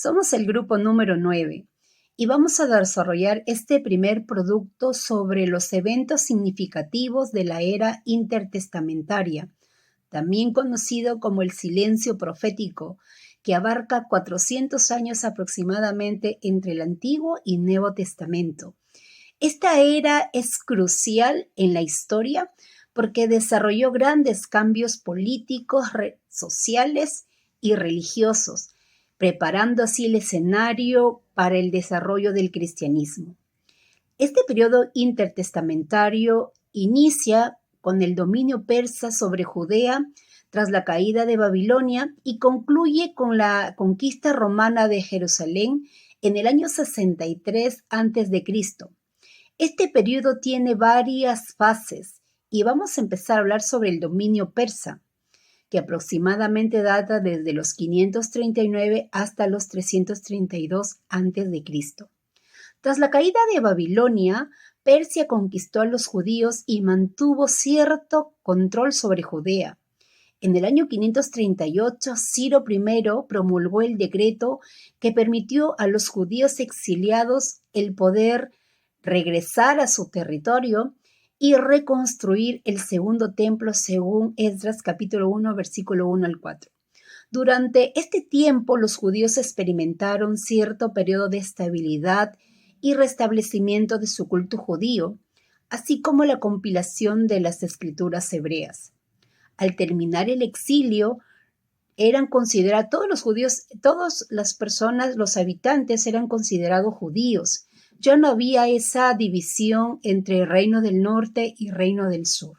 Somos el grupo número 9 y vamos a desarrollar este primer producto sobre los eventos significativos de la era intertestamentaria, también conocido como el silencio profético, que abarca 400 años aproximadamente entre el Antiguo y Nuevo Testamento. Esta era es crucial en la historia porque desarrolló grandes cambios políticos, sociales y religiosos, preparando así el escenario para el desarrollo del cristianismo. Este periodo intertestamentario inicia con el dominio persa sobre Judea tras la caída de Babilonia y concluye con la conquista romana de Jerusalén en el año 63 a.C. Este periodo tiene varias fases y vamos a empezar a hablar sobre el dominio persa, que aproximadamente data desde los 539 hasta los 332 a.C. Tras la caída de Babilonia, Persia conquistó a los judíos y mantuvo cierto control sobre Judea. En el año 538, Ciro I promulgó el decreto que permitió a los judíos exiliados el poder regresar a su territorio y reconstruir el segundo templo según Esdras capítulo 1, versículo 1 al 4. Durante este tiempo, los judíos experimentaron cierto periodo de estabilidad y restablecimiento de su culto judío, así como la compilación de las escrituras hebreas. Al terminar el exilio, eran considerados, todos los judíos, todas las personas, los habitantes eran considerados judíos. Ya no había esa división entre Reino del Norte y Reino del Sur.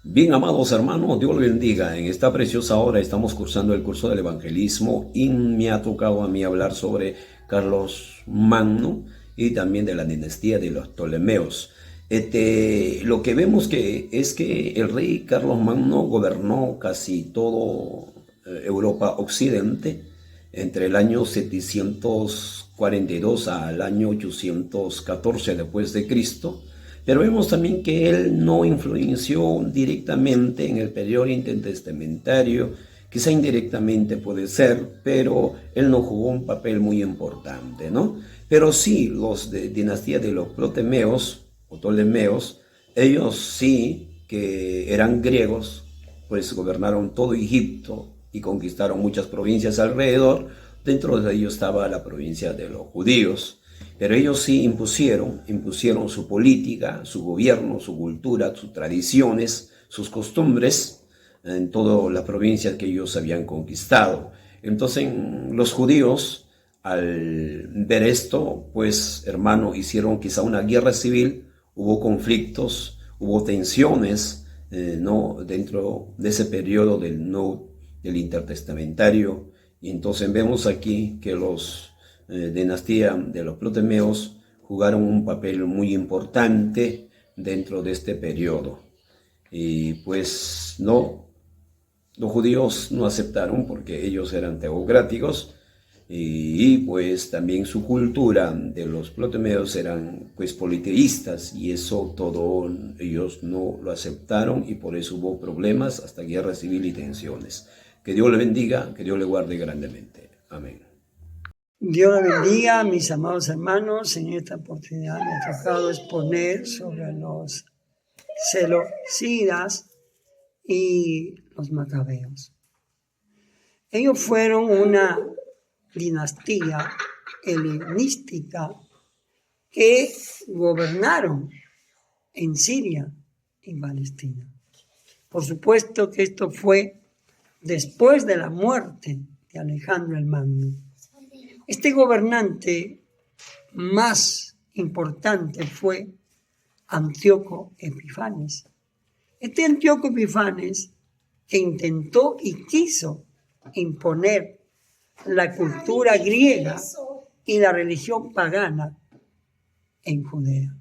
Bien, amados hermanos, Dios los bendiga. En esta preciosa hora estamos cursando el curso del evangelismo y me ha tocado a mí hablar sobre Carlos Magno y también de la dinastía de los Ptolomeos. Lo que vemos es que el rey Carlos Magno gobernó casi todo Europa Occidente entre el año 742 al año 814 después de Cristo. Pero vemos también que él no influenció directamente en el periodo intertestamentario, quizá indirectamente puede ser, pero él no jugó un papel muy importante, ¿no? Pero sí, los de dinastía de los Ptolomeos, ellos sí que eran griegos, pues gobernaron todo Egipto y conquistaron muchas provincias alrededor. Dentro de ellos estaba la provincia de los judíos. Pero ellos sí impusieron su política, su gobierno, su cultura, sus tradiciones, sus costumbres en todas las provincias que ellos habían conquistado. Entonces los judíos, al ver esto, pues hermano, hicieron quizá una guerra civil, hubo conflictos, hubo tensiones, ¿no? Dentro de ese periodo del intertestamentario. Y entonces vemos aquí que los dinastía de los Ptolomeos jugaron un papel muy importante dentro de este periodo. Y pues no, los judíos no aceptaron porque ellos eran teocráticos y pues también su cultura de los Ptolomeos eran pues politeístas y eso todo ellos no lo aceptaron y por eso hubo problemas, hasta guerra civil y tensiones. Que Dios le bendiga, que Dios le guarde grandemente. Amén. Dios les bendiga, mis amados hermanos. En esta oportunidad me ha tocado exponer sobre los seleucidas y los macabeos. Ellos fueron una dinastía helenística que gobernaron en Siria y Palestina. Por supuesto que esto fue después de la muerte de Alejandro el Magno. Este gobernante más importante fue Antíoco Epifanes. Este Antíoco Epifanes que intentó y quiso imponer la cultura griega y la religión pagana en Judea.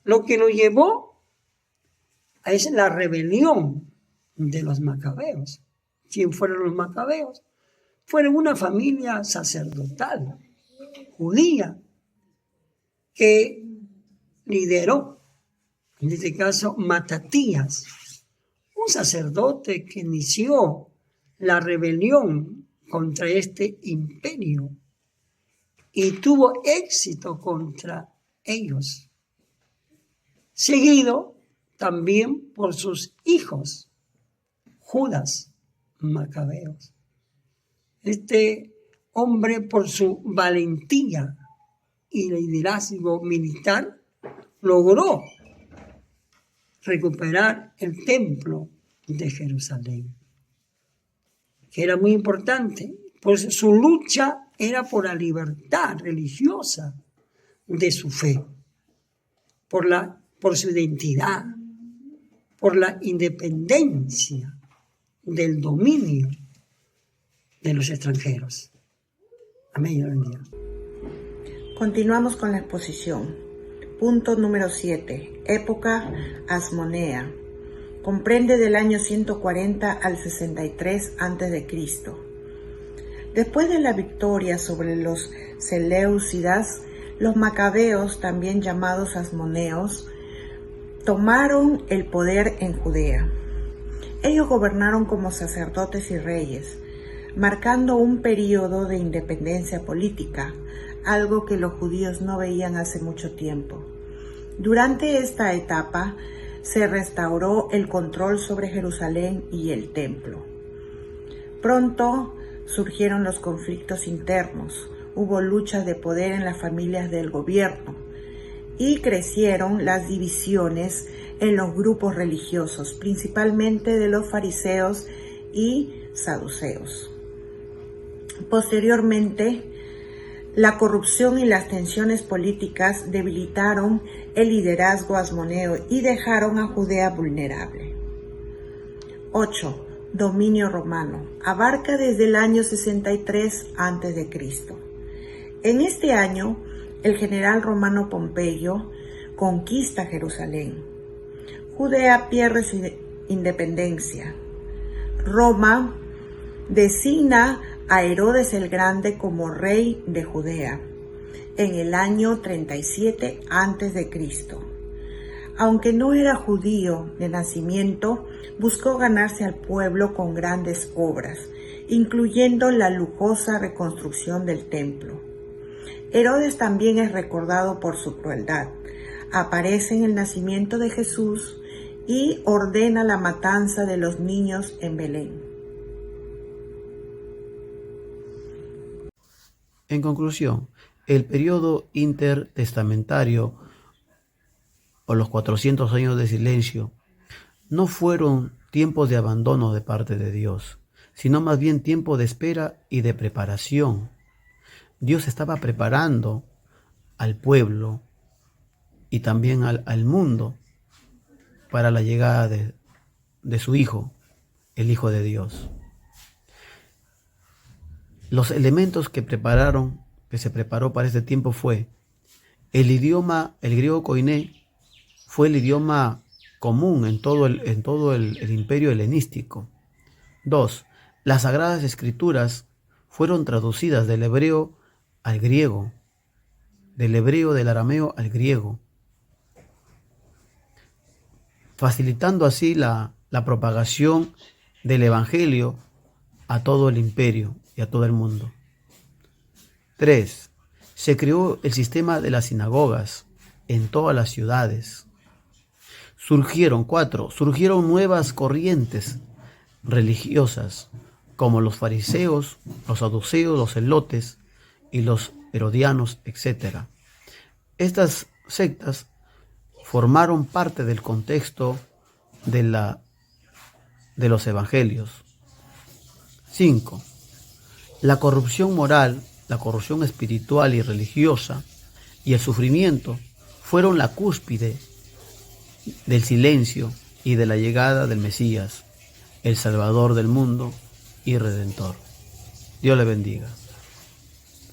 Lo que lo llevó es la rebelión de los macabeos. ¿Quién fueron los macabeos? Fueron una familia sacerdotal, judía, que lideró, en este caso, Matatías, un sacerdote que inició la rebelión contra este imperio y tuvo éxito contra ellos, seguido también por sus hijos, Judas Macabeos. Este hombre, por su valentía y liderazgo militar, logró recuperar el templo de Jerusalén, que era muy importante, pues su lucha era por la libertad religiosa de su fe, por su identidad, por la independencia del dominio de los extranjeros. Amén. Bendiga. Continuamos con la exposición. Punto número 7. Época Hasmonea. Comprende del año 140 al 63 a.C. Después de la victoria sobre los Seleucidas, los macabeos, también llamados hasmoneos, tomaron el poder en Judea. Ellos gobernaron como sacerdotes y reyes, marcando un periodo de independencia política, algo que los judíos no veían hace mucho tiempo. Durante esta etapa se restauró el control sobre Jerusalén y el templo. Pronto surgieron los conflictos internos, hubo luchas de poder en las familias del gobierno y crecieron las divisiones en los grupos religiosos, principalmente de los fariseos y saduceos. Posteriormente, la corrupción y las tensiones políticas debilitaron el liderazgo hasmoneo y dejaron a Judea vulnerable. 8. Dominio romano. Abarca desde el año 63 a.C. En este año, el general romano Pompeyo conquista Jerusalén. Judea pierde su independencia. Roma designa a Herodes el Grande como rey de Judea en el año 37 a.C. Aunque no era judío de nacimiento, buscó ganarse al pueblo con grandes obras, incluyendo la lujosa reconstrucción del templo. Herodes también es recordado por su crueldad. Aparece en el nacimiento de Jesús y ordena la matanza de los niños en Belén. En conclusión, el periodo intertestamentario o los 400 años de silencio no fueron tiempos de abandono de parte de Dios, sino más bien tiempo de espera y de preparación. Dios estaba preparando al pueblo y también al mundo para la llegada de su Hijo, el Hijo de Dios. Los elementos que se preparó para este tiempo fue el idioma, el griego koiné, fue el idioma común en todo el imperio helenístico. 2. Las Sagradas Escrituras fueron traducidas del hebreo al griego, del hebreo del arameo al griego, facilitando así la propagación del Evangelio a todo el imperio y a todo el mundo. 3. Se creó el sistema de las sinagogas en todas las ciudades. 4. Surgieron nuevas corrientes religiosas, como los fariseos, los saduceos, los celotes y los herodianos, etc. Estas sectas formaron parte del contexto de los evangelios. 5. La corrupción moral, la corrupción espiritual y religiosa y el sufrimiento fueron la cúspide del silencio y de la llegada del Mesías, el Salvador del mundo y Redentor. Dios le bendiga.